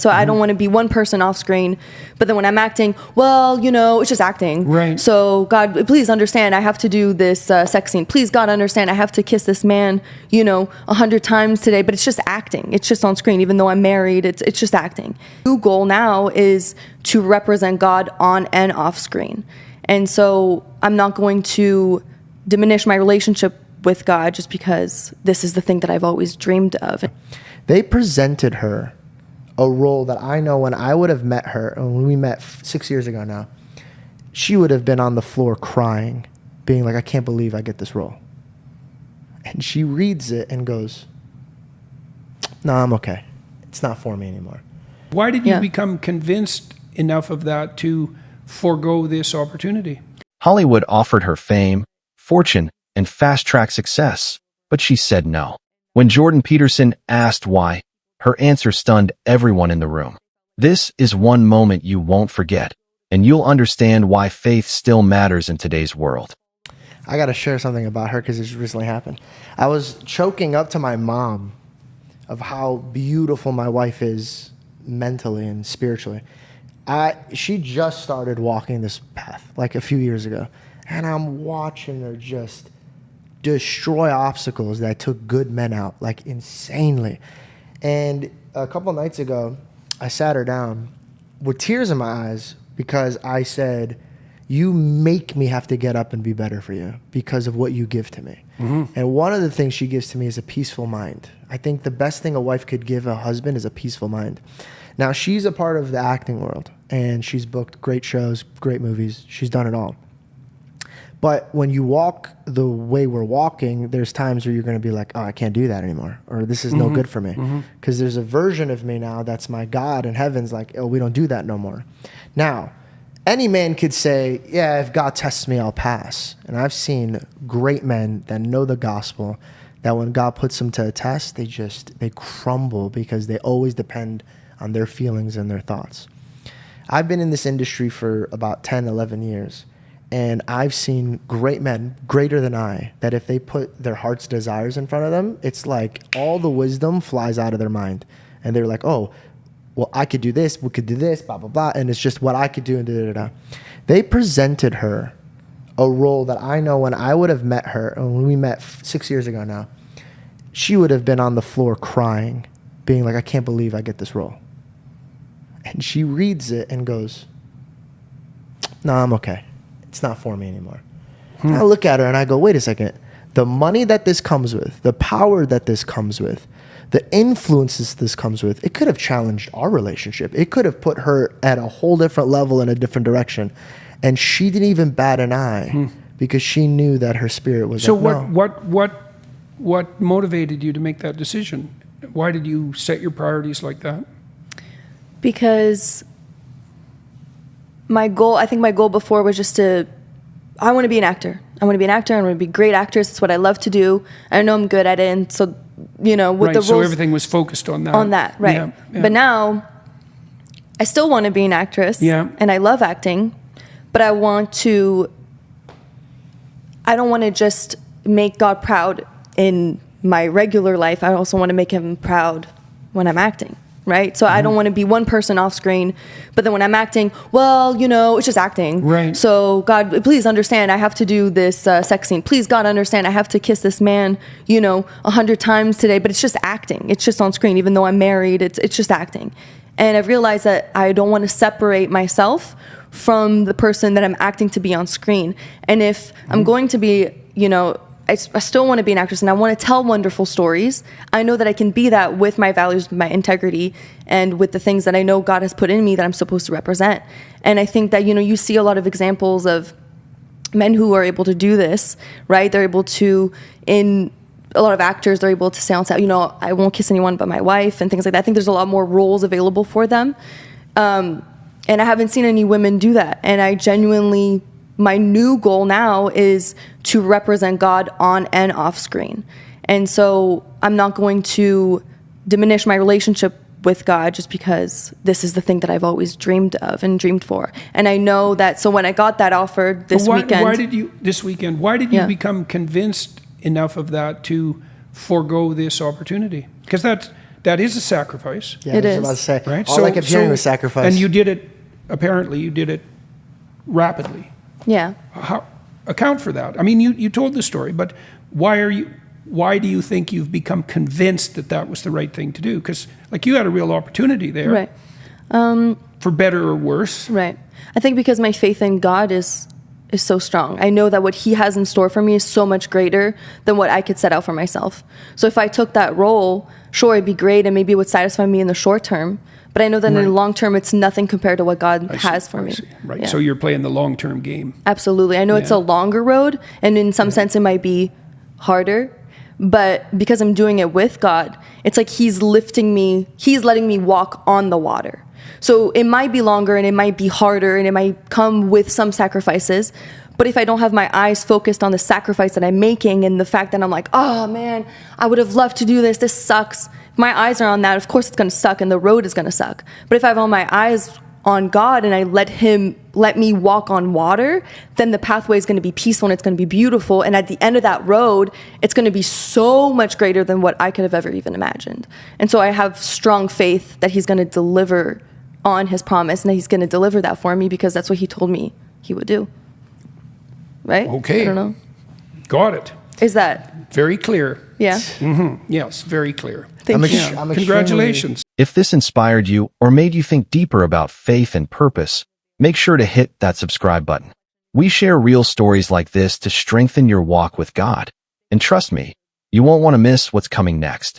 So I don't want to be one person off screen, but then when I'm acting, well, it's just acting. Right. So God, please understand, I have to do this sex scene. Please, God, understand, I have to kiss this man, 100 times today, but it's just acting. It's just on screen. Even though I'm married, it's just acting. New goal now is to represent God on and off screen. And so I'm not going to diminish my relationship with God just because this is the thing that I've always dreamed of. They presented her a role that I know when I would have met her, when we met 6 years ago now, she would have been on the floor crying, being like, I can't believe I get this role. And she reads it and goes, no, I'm okay. It's not for me anymore. Why did you become convinced enough of that to forego this opportunity? Hollywood offered her fame, fortune, and fast-track success, but she said no. When Jordan Peterson asked why, her answer stunned everyone in the room. This is one moment you won't forget, and you'll understand why faith still matters in today's world. I got to share something about her because this recently happened. I was choking up to my mom of how beautiful my wife is mentally and spiritually. She just started walking this path like a few years ago, and I'm watching her just destroy obstacles that took good men out, like insanely. And a couple nights ago, I sat her down with tears in my eyes because I said, you make me have to get up and be better for you because of what you give to me. Mm-hmm. And one of the things she gives to me is a peaceful mind. I think the best thing a wife could give a husband is a peaceful mind. Now, she's a part of the acting world, and she's booked great shows, great movies. She's done it all. But when you walk the way we're walking, there's times where you're going to be like, oh, I can't do that anymore, or this is no good for me. Because there's a version of me now that's my God, and heaven's like, oh, we don't do that no more. Now, any man could say, yeah, if God tests me, I'll pass. And I've seen great men that know the gospel, that when God puts them to a test, they crumble because they always depend on their feelings and their thoughts. I've been in this industry for about 10, 11 years. And I've seen great men, greater than I, that if they put their heart's desires in front of them, it's like all the wisdom flies out of their mind. And they're like, oh, well, I could do this, we could do this, blah, blah, blah. And it's just what I could do and da-da-da-da. They presented her a role that I know when I would have met her, when we met 6 years ago now, she would have been on the floor crying, being like, I can't believe I get this role. And she reads it and goes, no, I'm okay. It's not for me anymore. And I look at her and I go, wait a second. The money that this comes with, the power that this comes with, the influences this comes with, it could have challenged our relationship. It could have put her at a whole different level in a different direction. And she didn't even bat an eye because she knew that her spirit was so like, no. what motivated you to make that decision? Why did you set your priorities like that? Because I think my goal before was just I want to be an actor. I want to be an actor. I want to be a great actress. It's what I love to do. I know I'm good at it. And so, with the roles. So everything was focused on that. Right. Yeah. But now, I still want to be an actress. Yeah. And I love acting. But I don't want to just make God proud in my regular life. I also want to make him proud when I'm acting. Right? So I don't want to be one person off screen, but then when I'm acting, well, it's just acting. Right. So God, please understand, I have to do this sex scene. Please, God, understand, I have to kiss this man, 100 times today, but it's just acting. It's just on screen. Even though I'm married, it's just acting. And I've realized that I don't want to separate myself from the person that I'm acting to be on screen. And if I'm going to be, I still want to be an actress and I want to tell wonderful stories. I know that I can be that with my values, with my integrity, and with the things that I know God has put in me that I'm supposed to represent. And I think that, you see a lot of examples of men who are able to do this, right? They're able to, in a lot of actors, they're able to say on set, I won't kiss anyone but my wife and things like that. I think there's a lot more roles available for them. And I haven't seen any women do that. And I genuinely, my new goal now is to represent God on and off screen. And so I'm not going to diminish my relationship with God just because this is the thing that I've always dreamed of and dreamed for. And I know that, so when I got that offer why did you become convinced enough of that to forego this opportunity? Because that is a sacrifice, Yeah, It I was is. about to say. right? All I kept hearing was sacrifice. And you did it, apparently, you did it rapidly. Yeah. How, account for that. I mean, you told the story, but why do you think you've become convinced that that was the right thing to do? Because, like, you had a real opportunity there. Right. For better or worse. Right. I think because my faith in God is so strong. I know that what he has in store for me is so much greater than what I could set out for myself. So if I took that role, sure, it'd be great and maybe it would satisfy me in the short term. But I know that in the long term, it's nothing compared to what God has for me. Right. Yeah. So you're playing the long-term game. Absolutely. I know it's a longer road, and in some sense it might be harder, but because I'm doing it with God, it's like he's lifting me, he's letting me walk on the water. So it might be longer and it might be harder and it might come with some sacrifices, but if I don't have my eyes focused on the sacrifice that I'm making and the fact that I'm like, oh man, I would have loved to do this, this sucks. If my eyes are on that, of course it's going to suck and the road is going to suck. But if I have all my eyes on God and I let me walk on water, then the pathway is going to be peaceful and it's going to be beautiful. And at the end of that road, it's going to be so much greater than what I could have ever even imagined. And so I have strong faith that he's going to deliver on his promise and that he's going to deliver that for me because that's what he told me he would do. Right? Okay. I don't know. Got it. Is that? Very clear. Yeah. Yes, very clear. Thank you. I'm Congratulations. If this inspired you or made you think deeper about faith and purpose, make sure to hit that subscribe button. We share real stories like this to strengthen your walk with God. And trust me, you won't want to miss what's coming next.